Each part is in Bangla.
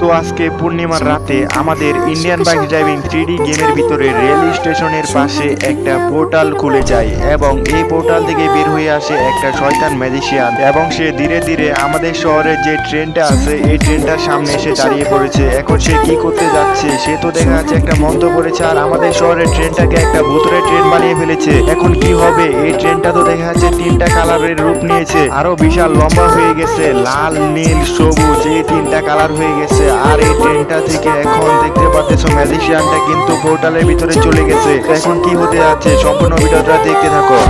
তো আজকে পূর্ণিমার রাতে আমাদের ইন্ডিয়ান বাইক ড্রাইভিং 3D গেমের ভিতরে রেল স্টেশনের পাশে একটা পোর্টাল খুলে যায় এবং এই পোর্টাল থেকে বের হয়ে আসে একটা শয়তান ম্যাজিশিয়ান এবং সে ধীরে ধীরে আমাদের শহরের যে ট্রেনটা আছে এই ট্রেনটার সামনে এসে দাঁড়িয়ে পড়েছে। এখন সে কি করতে যাচ্ছে? সে তো দেখা যাচ্ছে একটা মন্ত্র করেছে আর আমাদের শহরের ট্রেনটাকে একটা ভূতুরে ট্রেন বানিয়ে ফেলেছে। এখন কি হবে? এই ট্রেনটা তো দেখা যাচ্ছে তিনটা কালারের রূপ নিয়েছে, আরো বিশাল লম্বা হয়ে গেছে, লাল নীল সবুজ এই তিনটা কালার হয়ে গেছে। আর এই ট্রেনটা থেকে এখন দেখতে পাচ্ছ ম্যাজিশিয়ানটা কিন্তু পোর্টালের ভিতরে চলে গেছে। এখন কি হতে যাচ্ছে সম্পূর্ণ ভিডিওটা দেখতে থাকো।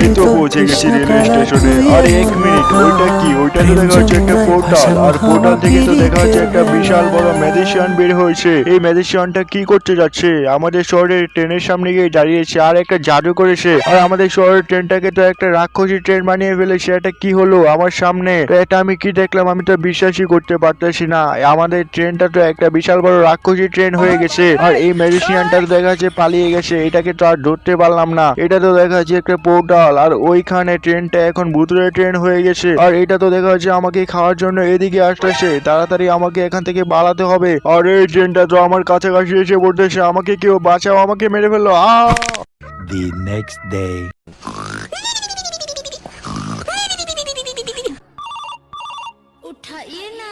এই তো পৌঁছে গেছি রেল স্টেশনে। আর এক মিনিট, ওইটা কি? ওইটা তো দেখা হচ্ছে একটা পোর্টাল, আর পোর্টাল থেকে তো দেখা হচ্ছে একটা বিশাল বড় ম্যাজিশিয়ান বের হয়েছে। এই ম্যাজিশিয়ানটা কি করতে যাচ্ছে? আমাদের শহরের ট্রেনের সামনে গিয়ে দাঁড়িয়েছে আর একটা জাদু করেছে, আর আমাদের শহরের ট্রেনটাকে তো একটা রাক্ষসী ট্রেন বানিয়ে ফেলেছে। এটা কি হলো আমার সামনে? এটা আমি কি দেখলাম? আমি তো বিশ্বাসই করতে পারতেছি না। আমাদের ট্রেনটা তো একটা বিশাল বড় রাক্ষসী ট্রেন হয়ে গেছে, আর এই ম্যাজিশিয়ানটা তো দেখা যাচ্ছে পালিয়ে গেছে। এটাকে তো আর ধরতে পারলাম না। এটা তো দেখা যাচ্ছে একটা পোর্টাল, আর ওইখানে ট্রেনটা এখন ভূতুরে ট্রেন হয়ে গেছে। আর এটা তো দেখা যাচ্ছে আমাকে খাওয়ার জন্য এদিকে আসতেছে। তাড়াতাড়ি আমাকে এখান থেকে পালাতে হবে। আর এই ট্রেনটা তো আমার কাছাকাছি এসে পড়তেছে। আমাকে কেউ বাঁচাও, আমাকে মেরে ফেললো। The next day. उठाइए ना।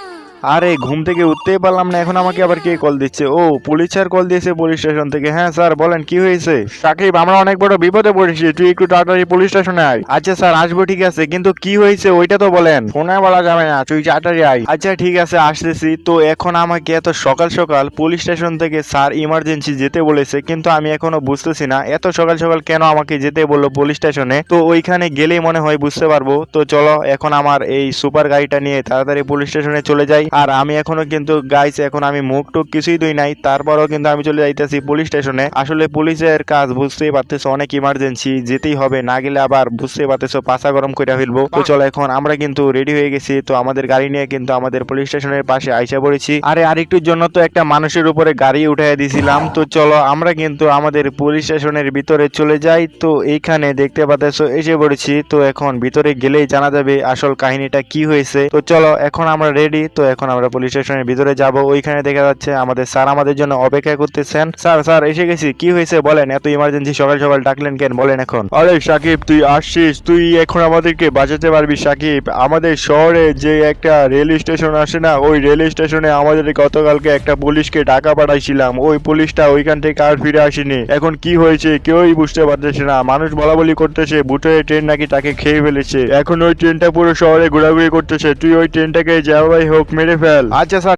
আরে ঘুম থেকে উঠতেই পারলাম না, এখন আমাকে আবার কে কল দিচ্ছে? ও পুলিশ স্যার কল দিয়েছে পুলিশ স্টেশন থেকে। হ্যাঁ স্যার বলেন, কি হয়েছে? সাকিব, আমরা অনেক বড় বিপদে পড়েছি, তুই একটু তাড়াতাড়ি পুলিশ স্টেশনে আয়। আচ্ছা স্যার আসবো, ঠিক আছে, কিন্তু কি হয়েছে ওইটা তো বলেন। ফোনে বলা যাবে না, তুই তাড়াতাড়ি আয়। আচ্ছা ঠিক আছে আসতেছি। তো এখন আমাকে এত সকাল সকাল পুলিশ স্টেশন থেকে স্যার ইমার্জেন্সি যেতে বলেছে, কিন্তু আমি এখনো বুঝতেছি না এত সকাল সকাল কেন আমাকে যেতে বললো পুলিশ স্টেশনে। তো ওইখানে গেলেই মনে হয় বুঝতে পারবো। তো চলো এখন আমার এই সুপার গাড়িটা নিয়ে তাড়াতাড়ি পুলিশ স্টেশনে চলে যাই। আর আমি এখনো কিন্তু গাইস, এখন আমি মুখ টুক কিছুই দুই নাই, তারপরও কিন্তু আমি চলে যাইতেছি পুলিশ স্টেশনে। আসলে পুলিশের কাজ বুঝতেই পারতেছো, অনেক ইমার্জেন্সি, যেতেই হবে, না গেলে আবার বুঝতেই পারতেছো পাছা গরম করে ফেলবো। তো চলো এখন আমরা কিন্তু রেডি হয়ে গেছি। তো আমাদের গাড়ি নিয়ে কিন্তু আমাদের পুলিশ স্টেশনের পাশে আইসা পড়েছি। আরে আরেকটুর জন্য তো একটা মানুষের উপরে গাড়ি উঠাই দিয়েছিলাম। তো চলো আমরা কিন্তু আমাদের পুলিশ স্টেশনের ভিতরে চলে যাই। তো এইখানে দেখতে পাচ্তেছো এসে পড়েছি। তো এখন ভিতরে গেলেই জানা যাবে আসল কাহিনীটা কি হয়েছে। তো চলো এখন আমরা রেডি। তো এখন আমরা পুলিশ স্টেশনের ভিতরে যাব। ওইখানে দেখা যাচ্ছে আমাদের স্যার আমাদের জন্য অপেক্ষা করতেছেন। স্যার স্যার এসে গেছি, কি হয়েছে বলেন? এত ইমার্জেন্সি সকাল সকাল ডাকলেন কেন বলেন এখন? আরে সাকিব তুই আসছিস, তুই এখন আমাদেরকে বাঁচাতে পারবি সাকিব। আমাদের শহরে যে একটা রেল স্টেশন আসে না, ওই রেল স্টেশনে আমাদের গতকালকে একটা পুলিশকে টাকা পাঠাইছিলাম, ওই পুলিশটা ওইখান থেকে আর ফিরে আসেনি। এখন কি হয়েছে কেউই বুঝতে পারতেছে না। মানুষ বলা বলি করতেছে ভুতুরে ট্রেন নাকি তাকে খেয়ে ফেলেছে। এখন ওই ট্রেনটা পুরো শহরে ঘোরাঘুরি করতেছে। তুই ওই ট্রেনটাকে যেভাবেই হোক মেরে ফেল। আচ্ছা স্যার